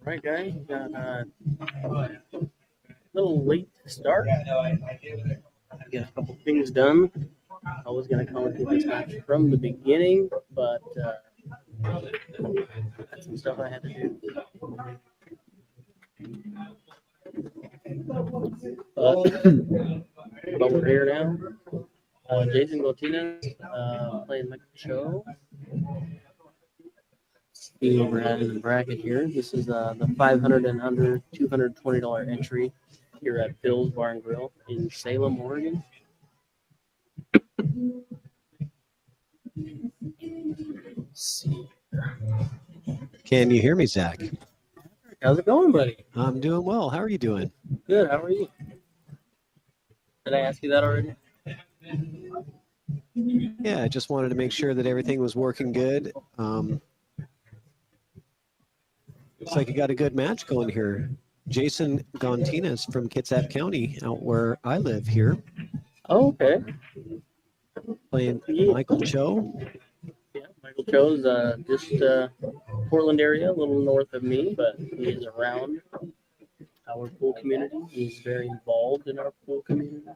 Right, guys, got a little late to start. Get a couple things done. I was gonna commentate this match from the beginning, but had some stuff I had to do. But we're here now. Jason GONTINAS playing Michael CHOE. Being over in the bracket here. This is the $500 and under $220 entry here at Bill's Bar and Grill in Salem, Oregon. Let's see. Can you hear me, Zach? How's it going, buddy? I'm doing well. How are you doing? Good. How are you? Did I ask you that already? Yeah, I just wanted to make sure that everything was working good. Looks like you got a good match going here. Jason GONTINAS from Kitsap County, out where I live here, Oh, okay. playing Yeah. Michael CHOE. Yeah, Michael CHOE's just Portland area, a little north of me, but he is around our pool community. He's very involved in our pool community.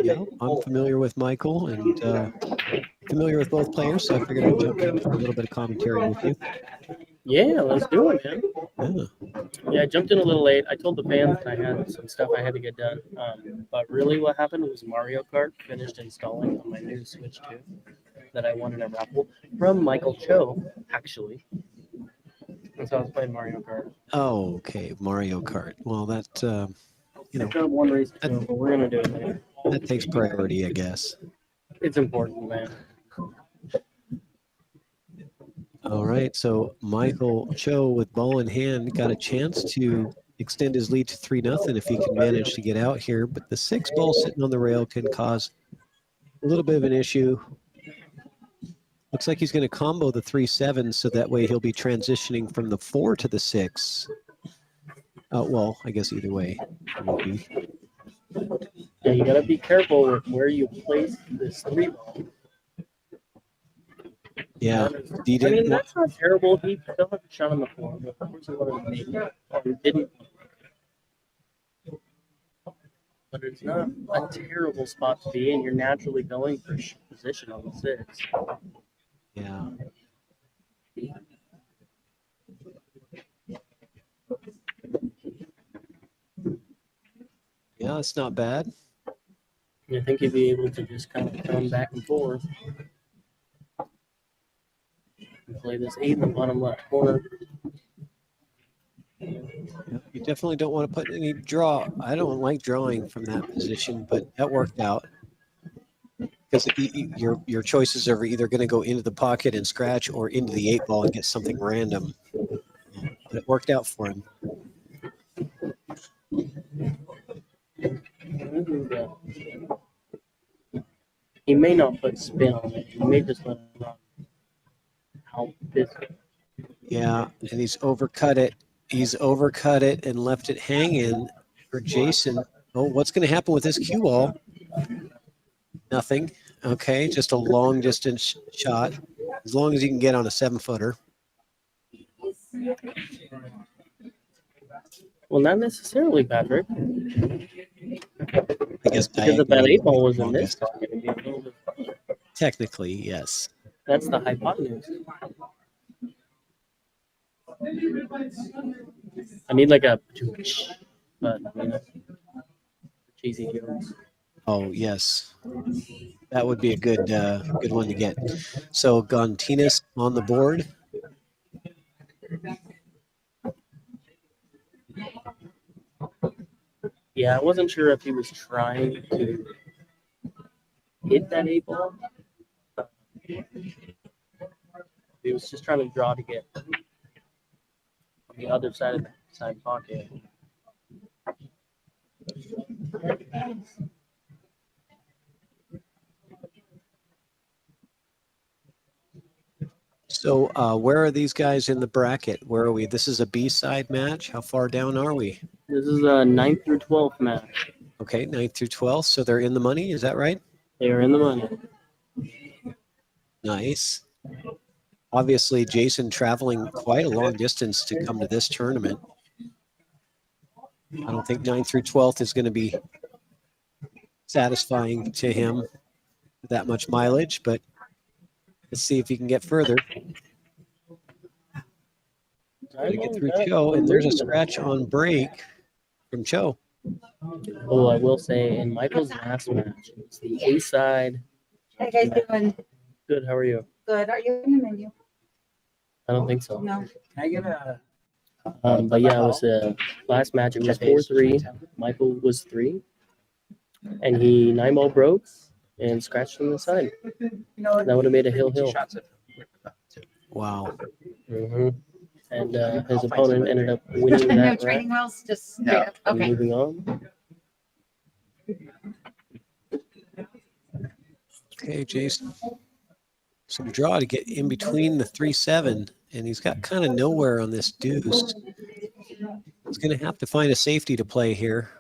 Yeah, I'm familiar with Michael and familiar with both players, so I figured I'd jump in for a little bit of commentary with you. Yeah, let's do it, man. Yeah. Yeah, I jumped in a little late. I told the fans that I had some stuff I had to get done. But really what happened was Mario Kart finished installing on my new Switch 2 that I won in a raffle from Michael CHOE, actually. And so I was playing Mario Kart. Oh, okay, Mario Kart. Well, that you know, I got one race to go, but we're going to do it later. that takes priority, I guess. It's important, man. All right, so Michael CHOE with ball in hand got a chance to extend his lead to 3-0 if he can manage to get out here, but the 6 ball sitting on the rail can cause a little bit of an issue. Looks like he's going to combo the 3-7, so that way he'll be transitioning from the 4 to the 6. Well, I guess either way. Maybe. Yeah, you got to be careful with where you place this 3 ball. Yeah, I mean, that's not terrible. He still had a shot on the 4, but of course he wanted to make it. Or he didn't. But it's not a terrible spot to be in. You're naturally going for position on the 6. Yeah. Yeah, it's not bad. I think you'd be able to just kind of come back and forth. And play this 8 in the bottom left corner. You definitely don't want to put any draw. I don't like drawing from that position, but that worked out. Because your choices are either going to go into the pocket and scratch or into the 8 ball and get something random. But it worked out for him. He may not put spin on it. He may just let it run. How busy. Yeah, and he's overcut it. He's overcut it and left it hanging for Jason. Oh, what's going to happen with this cue ball? Nothing. Okay, just a long distance shot. As long as you can get on a 7-footer. Well, not necessarily, Patrick. I guess because if that 8 ball was in this target, it'd be a little bit farther. Technically, yes. That's the hypotenuse. I need like a but you know, cheesy jokes. Oh yes, that would be a good good one to get. So GONTINAS on the board. Yeah, I wasn't sure if he was trying to hit that 8 ball. He was just trying to draw to get on the other side of the side pocket. So where are these guys in the bracket? Where are we? This is a B-side match. How far down are we? This is a 9th through 12th match. Okay, 9th through 12th. So they're in the money. Is that right? They are in the money. Nice. Obviously, Jason traveling quite a long distance to come to this tournament. I don't think 9th through 12th is going to be satisfying to him, that much mileage, but let's see if he can get further. Trying to get through CHOE, and there's a scratch on break from CHOE. Oh, I will say in Michael's last match, it's the A side. How you guys doing? Good, how are you? Good. Are you in the menu? I don't think so. No. Can I get a? But yeah, it was last match. It was 4-3. Michael was 3, and he 9-ball broke and scratched on the side. That would have made a hill. Wow. And his opponent ended up winning No that training round. wheels, just straight Yeah. up. And Okay. moving on. Okay, Jason. Some draw to get in between the 3-7, and he's got kind of nowhere on this deuce. He's going to have to find a safety to play here.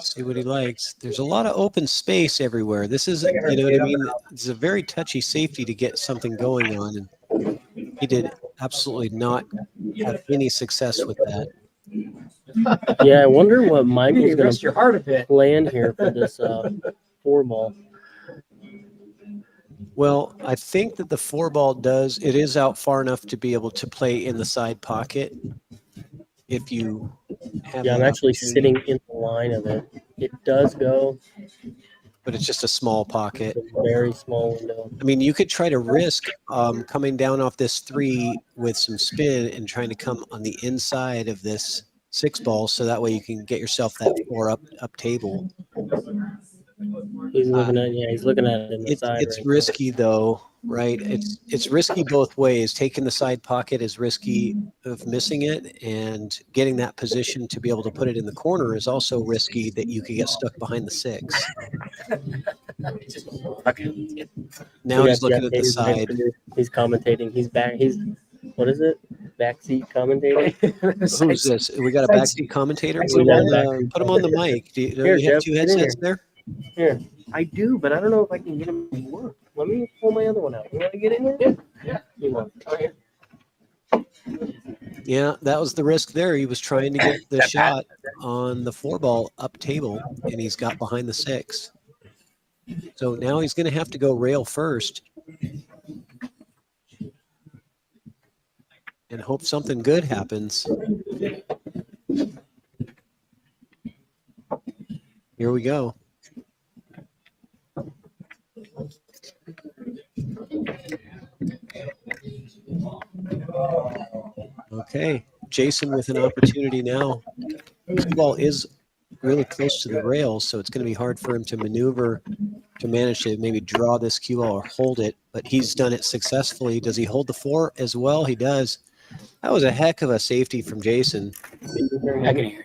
See what he likes. There's a lot of open space everywhere. This is, you know what I mean? It's a very touchy safety to get something going on, and he did absolutely not have any success with that. Yeah, I wonder what Michael's You going rest your heart a bit. to plan here for this 4-ball. Well, I think that the 4-ball it is out far enough to be able to play in the side pocket if you have Yeah, I'm that actually opportunity. sitting in the line of it. It does go. But it's just a small pocket. It's a very small window. I mean, you could try to risk coming down off this 3 with some spin and trying to come on the inside of this 6-ball, so that way you can get yourself that 4 up table. He's looking at he's looking at it in the side. It's right risky though, right? It's risky both ways. Taking the side pocket is risky of missing it, and getting that position to be able to put it in the corner is also risky that you could get stuck behind the 6. Now We he's got looking Jeff at the Hayes behind side. Purdue. He's commentating. He's back. He's what is it? Backseat commentating. Who's this? We got a backseat commentator. We Put him got a on the, backseat put him on the mic. Do you know Here, you have Jeff, 2 get in headsets there? Here, I do, but I don't know if I can get him to work. Let me pull my other one out. You want to get in here? Yeah. You want? Okay. Yeah, that was the risk there. He was trying to get the shot on the 4-ball up table, and he's got behind the 6. So now he's going to have to go rail first and hope something good happens. Here we go. Okay, Jason with an opportunity now. The ball is really close to the rails, so it's going to be hard for him to maneuver to manage to maybe draw this cue ball or hold it, but he's done it successfully. Does he hold the 4 as well? He does. That was a heck of a safety from Jason. I can hear.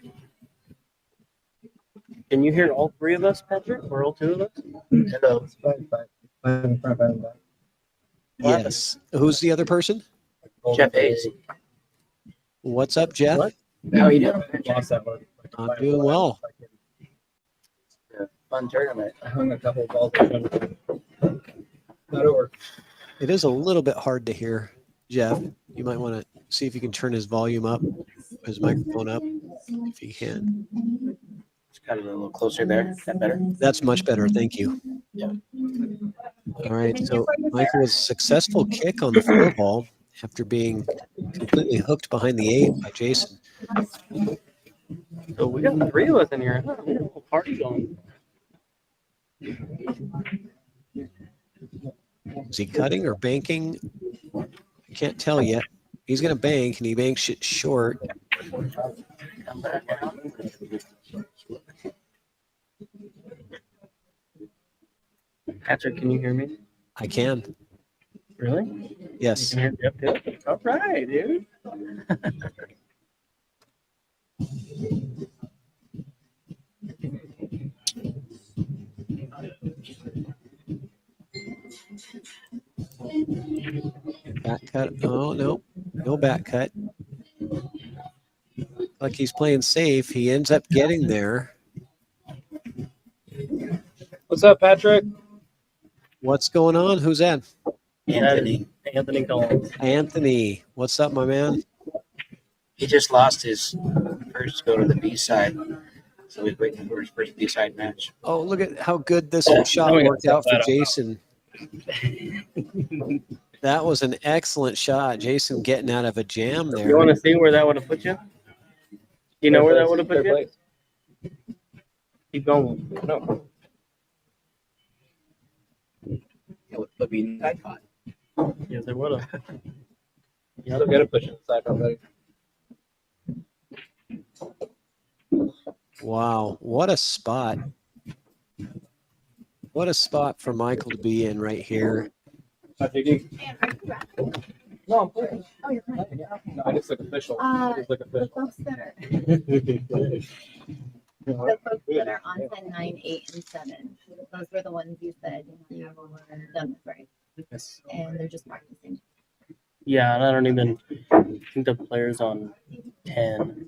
Can you hear all 3 of us, Patrick, or all 2 of us? Hello. Yes. Who's the other person? Jeff Hayes. What's up, Jeff? What? How are you doing? I'm doing well. Fun tournament. I hung a couple of balls. Not over. It is a little bit hard to hear, Jeff. You might want to see if you can turn his volume up, his microphone up, if you can. Just got it a little closer there. Is that better? That's much better. Thank you. Yeah. All right. So Michael was a successful kick on the 4-ball after being completely hooked behind the 8 by Jason. So we got 3 of us in here. We got a whole party going. Is he cutting or banking? I can't tell yet. He's going to bank, and he banks it short. Patrick, can you hear me? I can. Really? Yes. You can hear Jeff too? All right, dude. Back cut. Oh, no. No back cut. Like he's playing safe. He ends up getting there. What's up, Patrick? What's going on? Who's that? Anthony. Anthony Collins. Anthony. What's up, my man? He just lost his first go to the B side, so he's waiting for his first B side match. Oh, look at how good this Oh, shot now we gotta worked set out for that up. Jason. That was an excellent shot. Jason getting out of a jam You there. want to see where that would have put you? You know where that would have put Third you? place. Keep going. No. It would put me in the icon. Yes, it would have. Still got to push it inside already. Wow, what a spot. What a spot for Michael to be in right here. Not digging. No, I'm playing. Oh, you're fine. Okay. No, I just look official. I just look The official. folks that are, Yeah. the folks that are on 10, 9, 8, and 7, those were the ones you said you were done with, right? Yes. And they're just practicing. Yeah, and I don't even think the players on 10.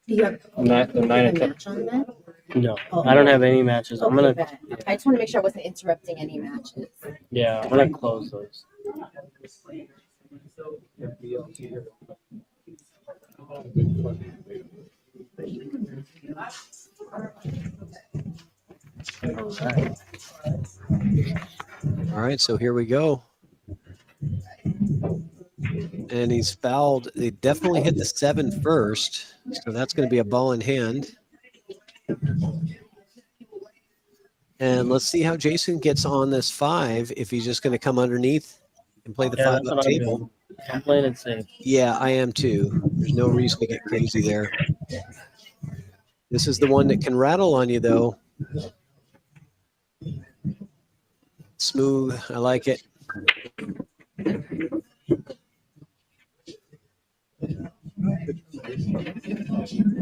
Do you have I'm not. I'm a nine and 10. match on that? No, I don't have any matches. I'm gonna, Okay, bet. I just want to make sure I wasn't interrupting any matches. yeah, I'm gonna close those. All right, so here we go. And he's fouled. They definitely hit the 7 first. So that's going to be a ball in hand. And let's see how Jason gets on this 5, if he's just going to come underneath and play the Yeah, 5 that's up what I'm table. doing. I'm playing it safe. Yeah, I am too. There's no reason to get crazy there. This is the one that can rattle on you, though. Smooth. I like it.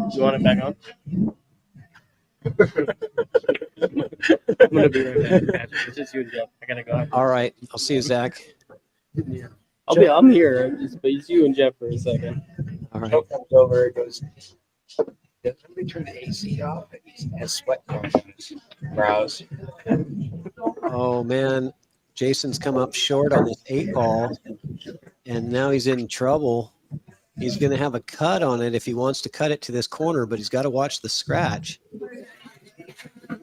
You want it back on? I'm gonna be right back. Patrick. It's just you and Jeff. I gotta go. All right. I'll see you, Zach. I'm here. But it's you and Jeff for a second. All right. Joe comes over, goes, "Let me turn the AC off." And he has sweat going on his brows. Oh, man. Jason's come up short on this 8 ball, and now he's in trouble. He's going to have a cut on it if he wants to cut it to this corner, but he's got to watch the scratch.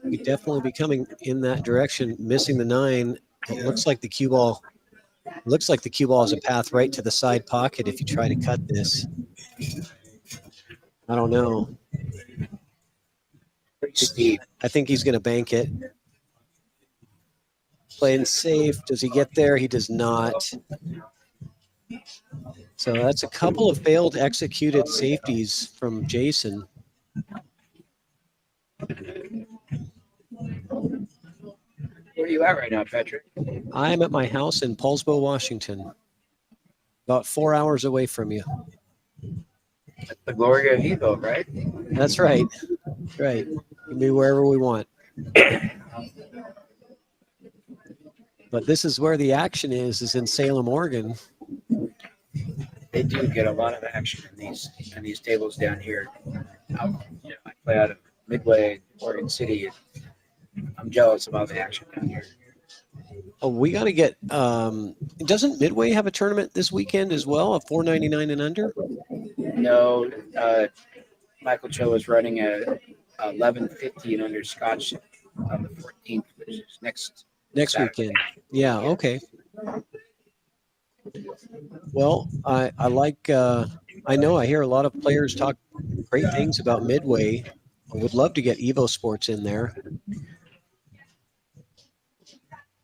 He'd definitely be coming in that direction, missing the 9. It looks like the cue ball. Looks like the cue ball is a path right to the side pocket if you try to cut this. I don't know. Pretty steep. I think he's going to bank it. Playing safe. Does he get there? He does not. So that's a couple of failed executed safeties from Jason. Where are you at right now, Patrick? I'm at my house in Paulsbo, Washington. About 4 hours away from you. That's the glory of Evo, right? That's right. Right. We can be wherever we want. But this is where the action is in Salem, Oregon. They do get a lot of action in these tables down here. I play out of Midway, Oregon City. I'm jealous about the action down here. Oh, we got to get. Doesn't Midway have a tournament this weekend as well? A $4.99 and under? No, Michael CHOE is running a 11:50 and under Scotch on the 14th, which is next Saturday. Weekend. Yeah. Okay. Well, I like. I know I hear a lot of players talk great things about Midway. I would love to get EvoSports in there.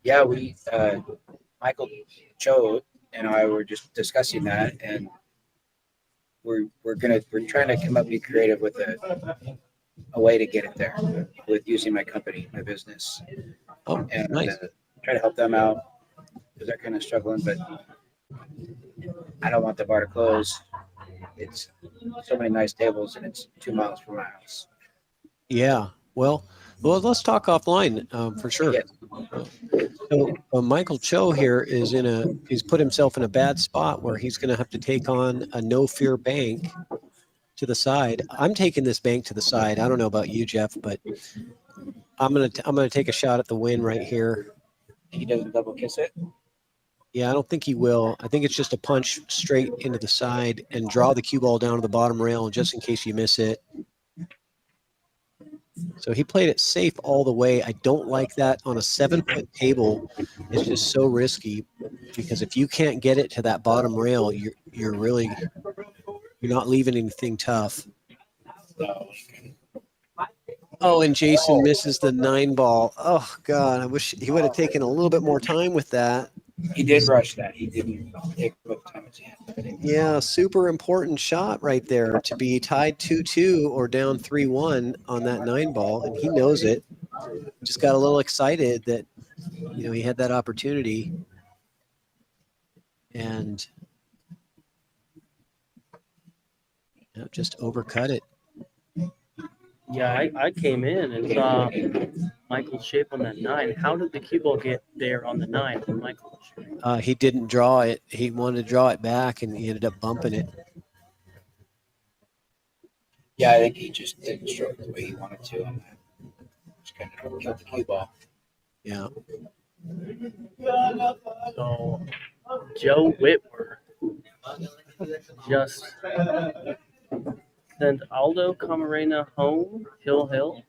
Yeah, we Michael CHOE and I were just discussing that, and we're trying to come up, be creative with a way to get it there with using my company, my business, Oh, and nice. try to help them out because they're kind of struggling. But I don't want the bar to close. It's so many nice tables, and it's 2 miles from my house. Yeah. Well, let's talk offline for sure. Yes. So Michael CHOE here he's put himself in a bad spot where he's going to have to take on a no fear bank to the side. I'm taking this bank to the side. I don't know about you, Jeff, but I'm gonna take a shot at the win right here. He doesn't double kiss it. Yeah, I don't think he will. I think it's just a punch straight into the side and draw the cue ball down to the bottom rail just in case you miss it. So he played it safe all the way. I don't like that on a 7-foot table. It's just so risky because if you can't get it to that bottom rail, you're not leaving anything tough. Oh, and Jason misses the 9 ball. Oh God, I wish he would have taken a little bit more time with that. He did rush that. He didn't take both times. Yeah, super important shot right there to be tied 2-2 or down 3-1 on that 9 ball, and he knows it. Just got a little excited that he had that opportunity, and just overcut it. Yeah, I came in and saw Michael's shape on that 9. How did the cue ball get there on the 9 when Michael was shooting? He didn't draw it. He wanted to draw it back, and he ended up bumping it. Yeah, I think he just didn't stroke the way he wanted to on that. Just kind of killed the cue ball. Yeah. So Joe Whitworth just sent Aldo Camarena home, Hill.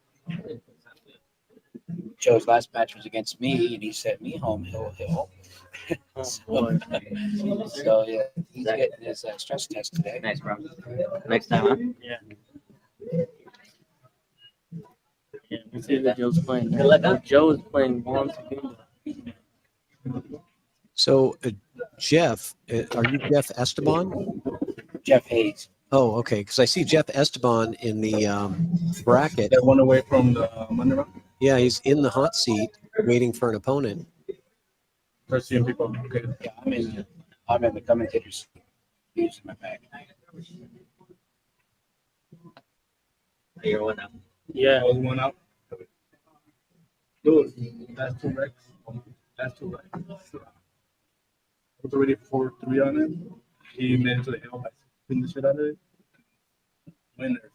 Joe's last match was against me, and he sent me home, Hill. Oh, boy. So yeah, he's getting his stress test today. Nice, bro. Next time, huh? Yeah, we see that Joe's playing. Good luck, huh? Joe is playing Juan Segunda. So, Jeff, are you Jeff Esteban? Jeff Hayes. Oh, okay. Because I see Jeff Esteban in the bracket. That one away from the money round. Yeah, he's in the hot seat waiting for an opponent. Start seeing people. Okay. Yeah, I'm in the commentators using my bag. You're one up. Yeah, I was one out. Dude, that's 2 wrecks. That's 2 wrecks. I was already 4-3 on it. He made it to the L by spinning the shit out of it. Winners.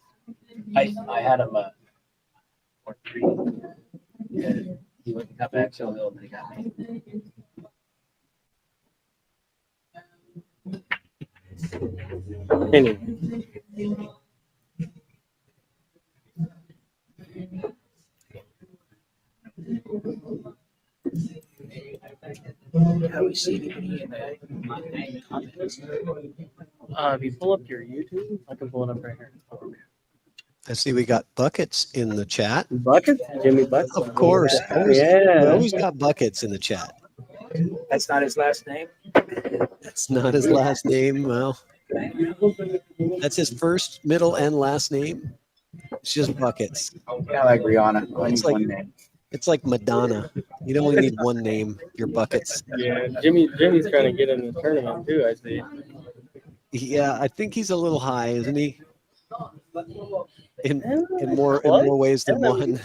I had him 4-3. Yeah. He went and got back so Hill and they got me. anyway. how we see anybody in the comments. If you pull up your YouTube, I can pull it up right here. I see we got Buckets in the chat. Buckets? Jimmy Buckets? Of course. We always got Buckets in the chat. That's not his last name. That's not his last name. Well, that's his first, middle, and last name. It's just Buckets. Yeah, like Rihanna. It's Only like- one name. It's like Madonna. You only need one name. Your Buckets. Yeah, Jimmy's trying to get in the tournament too, I see. Yeah, I think he's a little high, isn't he? In Yeah, more ways than one.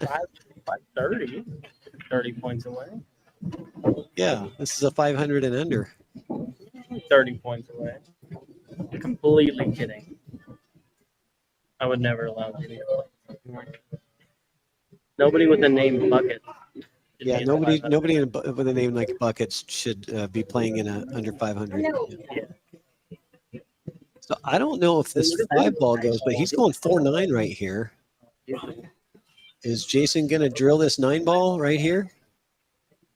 530. 30 points away. Yeah, this is a 500 and under. 30 points away. Completely kidding. I would never allow Jimmy to play. Nobody with the name Bucket. should Yeah, be in the nobody 500. with a name like Buckets should be playing in a under 500. Yeah. So I don't know if this 5 ball goes, but he's going 4-9 right here. Is Jason going to drill this 9 ball right here?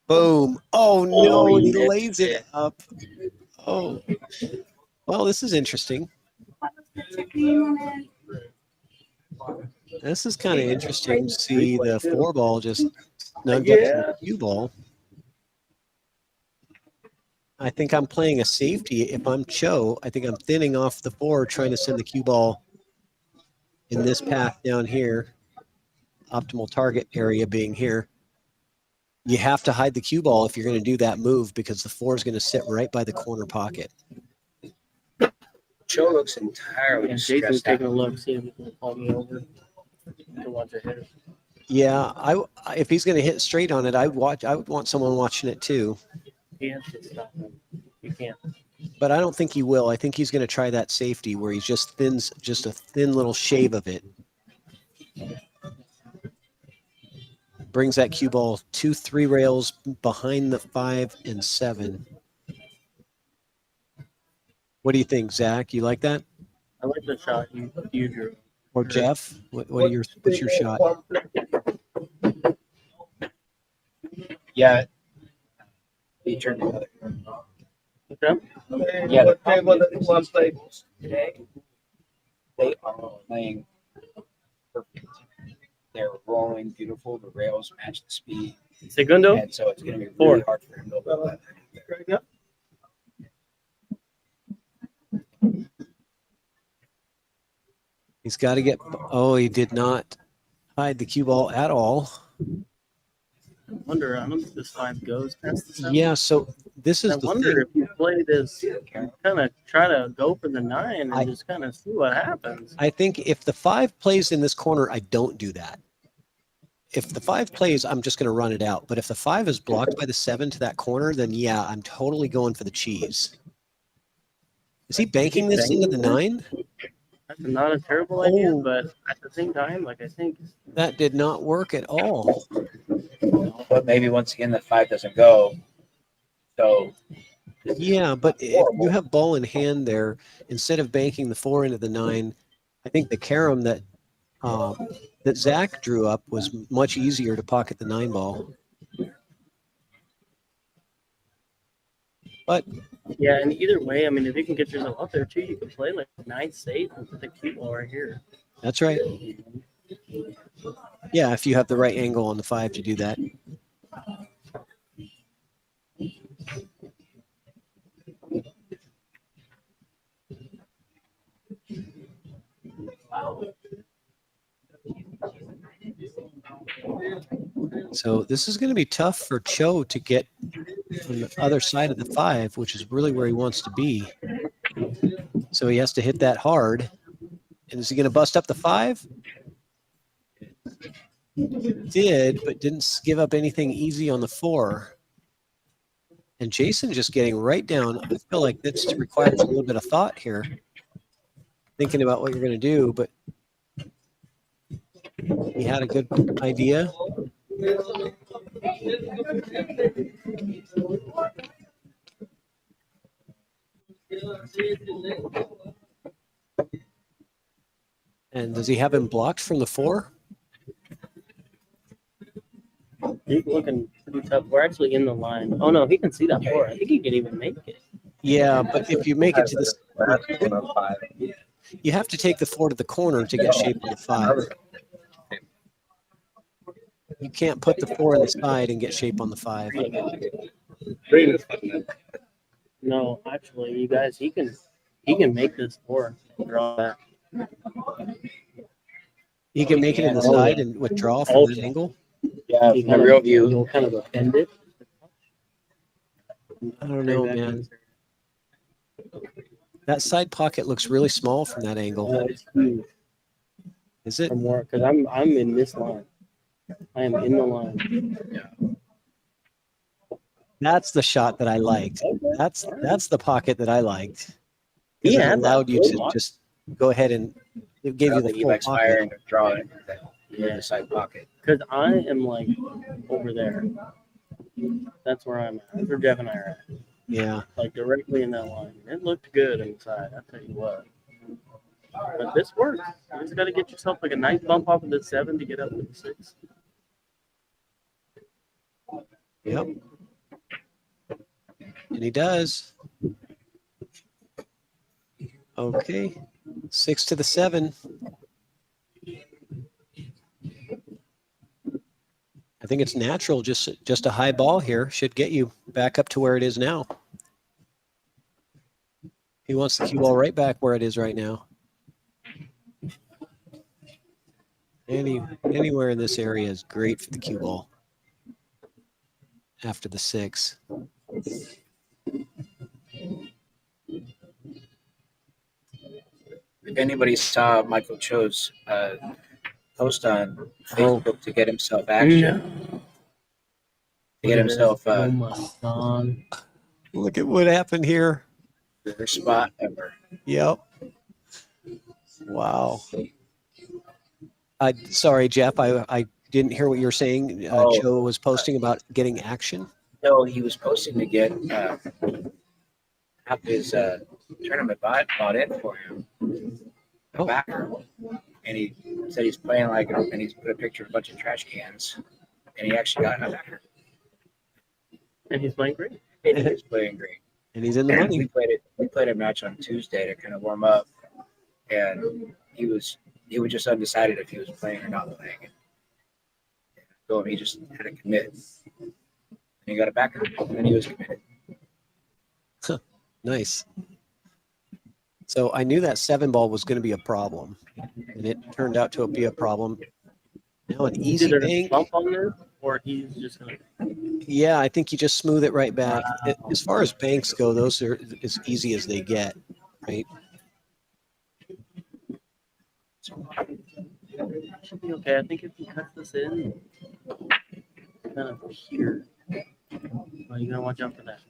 Boom. Oh, no, Oh, he he lays it up. Oh, well, this is interesting. This is kind of interesting to see the 4 ball just snug up to the cue ball. I think I'm playing a safety. If I'm CHOE, I think I'm thinning off the 4, trying to send the cue ball in this path down here. Optimal target area being here. You have to hide the cue ball if you're going to do that move because the 4 is going to sit right by the corner pocket. Joe looks entirely And Jason's stressed taking a out. look, see if he can call me over to watch a hitter. Yeah, if he's going to hit straight on it, I would want someone watching it too. He has to stop him. You can't. But I don't think he will. I think he's going to try that safety where he just thins just a thin little shave of it. Brings that cue ball 2-3 rails behind the 5 and 7. What do you think, Zach? You like that? I like the shot you drew. Or Jeff? What's your shot? Yeah. He turned the other. Okay. Yeah, the Okay, problem well, is one play. today, they are playing perfect. They're rolling beautiful. The rails match the speed. Segundo. And so it's going to be Four. really hard for him to build that. Yep. He's got to get. Oh, he did not hide the cue ball at all. I wonder. I don't think this 5 goes past the 7. Yeah, so this is I the wonder thing. if you play this, kind of try to go for the 9 and I- just kind of see what happens. I think if the 5 plays in this corner, I don't do that. If the 5 plays, I'm just going to run it out. But if the 5 is blocked by the 7 to that corner, then yeah, I'm totally going for the cheese. Is he banking this into the 9? That's not a terrible idea, Oh. but at the same time, like I think That did not work at all. But maybe once again, the 5 doesn't go. So Yeah, but if you have ball in hand there, instead of banking the 4 into the 9, I think the carom that Zach drew up was much easier to pocket the 9 ball. But yeah, and either way, I mean, if you can get yourself up there too, you can play like 9 state and put the cue ball right here. that's right. Yeah, if you have the right angle on the 5 to do that. So this is going to be tough for CHOE to get from the other side of the 5, which is really where he wants to be. So he has to hit that hard. And is he going to bust up the 5? Did, but didn't give up anything easy on the 4. And Jason just getting right down. I feel like this requires a little bit of thought here. Thinking about what you're going to do, but he had a good idea. And does he have him blocked from the 4? He's looking pretty tough. We're actually in the line. Oh no, he can see that 4. I think he can even make it. Yeah, but if you make it to this, you have to take the 4 to the corner to get shape on the 5. You can't put the 4 on the side and get shape on the 5. Green is fun. No, actually, you guys, he can make this 4. Draw that. You can make it in the side and withdraw from that angle. yeah, He from a real view. You'll kind of append it. I don't know, man. That side pocket looks really small from that angle. No, it's huge Is it? from where, because I'm in this line. I am in the line. That's the shot that I liked. That's the pocket that I liked. He Because it had that allowed you full to lock. just go ahead and it gave you the He full likes pocket. firing to draw it in the side pocket. Because I am like over there. That's where I'm at. That's where Jeff and I are at. Yeah. Like directly in that line. It looked good inside. I'll tell you what. But this works. You just got to get yourself like a nice bump off of the 7 to get up to the 6. Yep. And he does. Okay. 6 to the 7. I think it's natural. Just a high ball here should get you back up to where it is now. He wants the cue ball right back where it is right now. Anywhere in this area is great for the cue ball. After the 6. If anybody saw Michael Cho's post on Facebook to get himself action, to get himself Oh my God. Look at what happened here. first spot ever. Yep. Wow. Sorry, Jeff. I didn't hear what you were saying. Joe was posting about getting action. No, he was posting to get half his tournament bought in for him. A Oh. backer. And he said he's playing like, and he's put a picture of a bunch of trash cans. And he actually got a backer. And he's playing great. And he's playing great. And he's in the We money. played a match on Tuesday to kind of warm up. And he was just undecided if he was playing or not playing. So he just had to commit. And he got a backer. And then he was committed. Nice. So I knew that 7-ball was going to be a problem, and it turned out to be a problem. Now an easy Either bank. bump on there, or he's just gonna. Yeah, I think you just smooth it right back. As far as banks go, those are as easy as they get, right? Should be okay. I think if he cuts this in, kind of here. Well, you gotta watch out for that.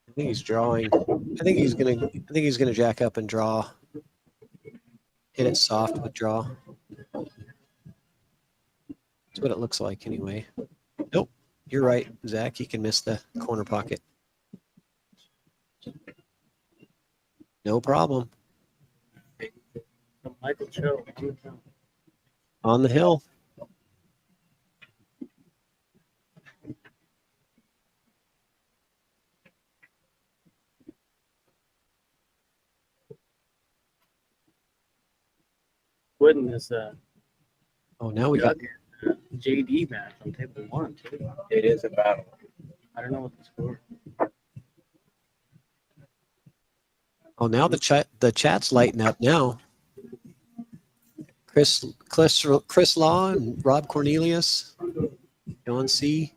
I think he's drawing. I think he's gonna jack up and draw. Hit it soft with draw. That's what it looks like anyway. Nope, you're right, Zach. He can miss the corner pocket. No problem. Michael Cho. On the hill. Wooden is Oh, now we got. JD match on table 1 too. It is a battle. I don't know what the score. Oh, now the chat's lighting up now. Chris Law and Rob Cornelius, John C.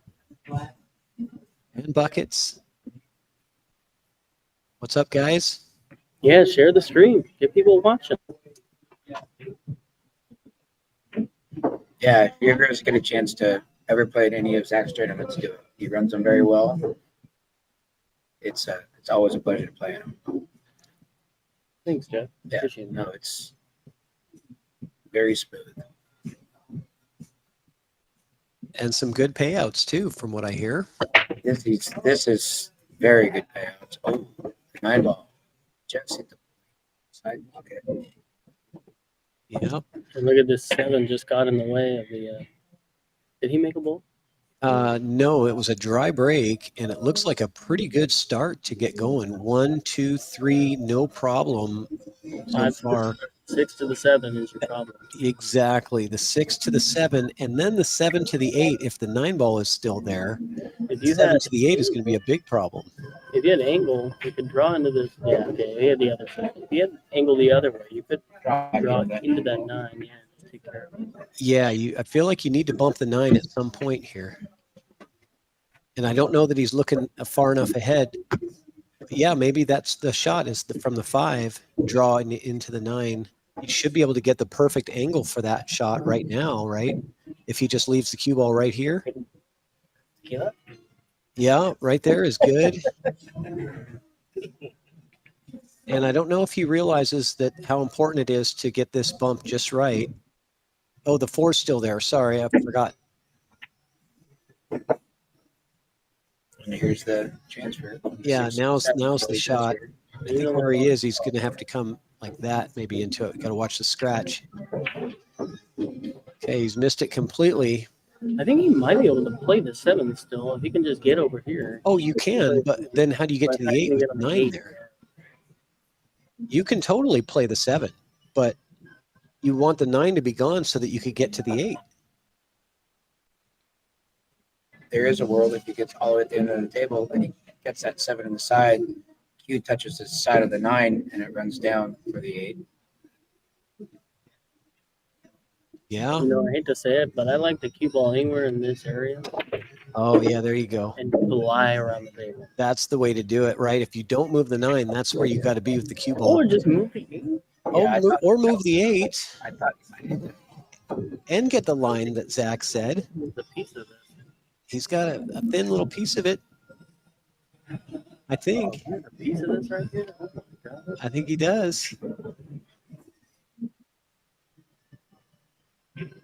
and Buckets. What's up, guys? Yeah, share the stream. Get people watching. Yeah, if you ever get a chance to ever play at any of Zach's tournaments, do it. He runs them very well. It's always a pleasure to play him. Thanks, Jeff. Yeah, Appreciate it. no, it's very smooth. And some good payouts too, from what I hear. This is very good payouts. Oh, 9-ball. Jeff's hit the side pocket. Yep. And look at this 7 just got in the way of the. Did he make a bowl? No, it was a dry break, and it looks like a pretty good start to get going. 1, 2, 3, no problem so far. 6 to the 7 is your problem. Exactly, the 6 to the 7, and then the 7 to the 8. If the 9-ball is still there, If you 7 had to the 8 is going to be a big problem. if you had angle, you could draw into this. Yeah, okay. He had the other side. If you had angle the other way, you could draw into that 9. Yeah, take care of it. Yeah, I feel like you need to bump the 9 at some point here. And I don't know that he's looking far enough ahead. Yeah, maybe that's the shot is from the 5, draw into the 9. He should be able to get the perfect angle for that shot right now, right? If he just leaves the cue ball right here. Yeah. Yeah, right there is good. And I don't know if he realizes that how important it is to get this bump just right. Oh, the 4's still there. Sorry, I forgot. And here's the transfer. Yeah, now's the shot. I think where he is, he's going to have to come like that maybe into it. Got to watch the scratch. Okay, he's missed it completely. I think he might be able to play the 7 still if he can just get over here. Oh, you can, but then how do you get to the 8 with 9 there? You can totally play the 7, but you want the 9 to be gone so that you could get to the 8. There is a world if he gets all the way at the end of the table and he gets that 7 on the side, Q touches the side of the 9 and it runs down for the 8. Yeah. You know, I hate to say it, but I like the cue ball anywhere in this area Oh, yeah, there you go. and fly around the table. That's the way to do it, right? If you don't move the 9, that's where you got to be with the cue ball. Or just move the 8. Or move the 8 I thought he might hit that. and get the line that Zach said. Move the piece of it. He's got a thin little piece of it. I think. Here's a piece of this right here. Oh my God. I think he does.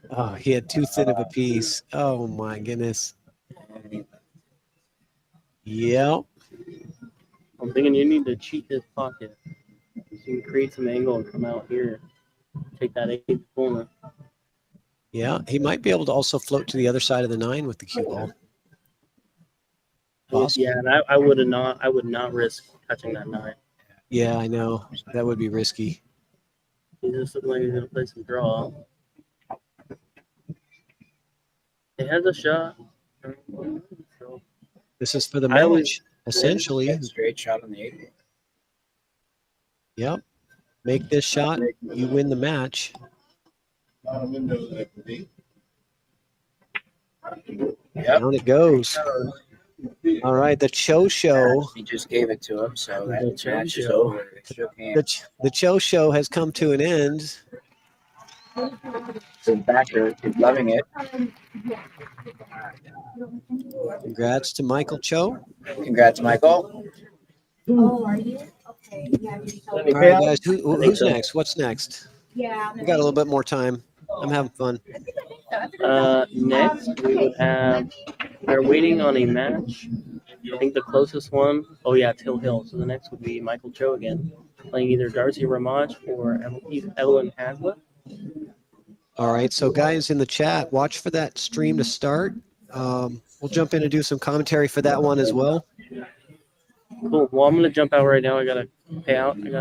Oh, he had too thin of a piece. Oh my goodness. Yep. I'm thinking you need to cheat his pocket. So you can create some angle and come out here. Take that 8 corner. Yeah, he might be able to also float to the other side of the 9 with the cue ball. Possible. Yeah, and I would not risk touching that 9. Yeah, I know. That would be risky. He just looks like he's gonna play some draw. He has a shot. So, This is for the I always- match, essentially. Yeah, straight shot on the 8. Yep. Make this shot, you win the match. Yep. Down it goes. All right, the CHOE show. He just gave it to him, so that The CHOE match is show. over. They shook hands. The CHOE show has come to an end. So backer is loving it. Congrats to Michael CHOE. Congrats, Michael. Oh, are you? Okay, yeah. All right, guys, who's so. next? What's next? Yeah. We got a little bit more time. I'm having fun. Next, we would have. They're waiting on a match. I think the closest one. Oh yeah, Till Hill. So the next would be Michael CHOE again, playing either Darcy Ramage or Evelyn Haslet. All right, so guys in the chat, watch for that stream to start. We'll jump in and do some commentary for that one as well. Cool. Well, I'm gonna jump out right now. I gotta pay out. I gotta.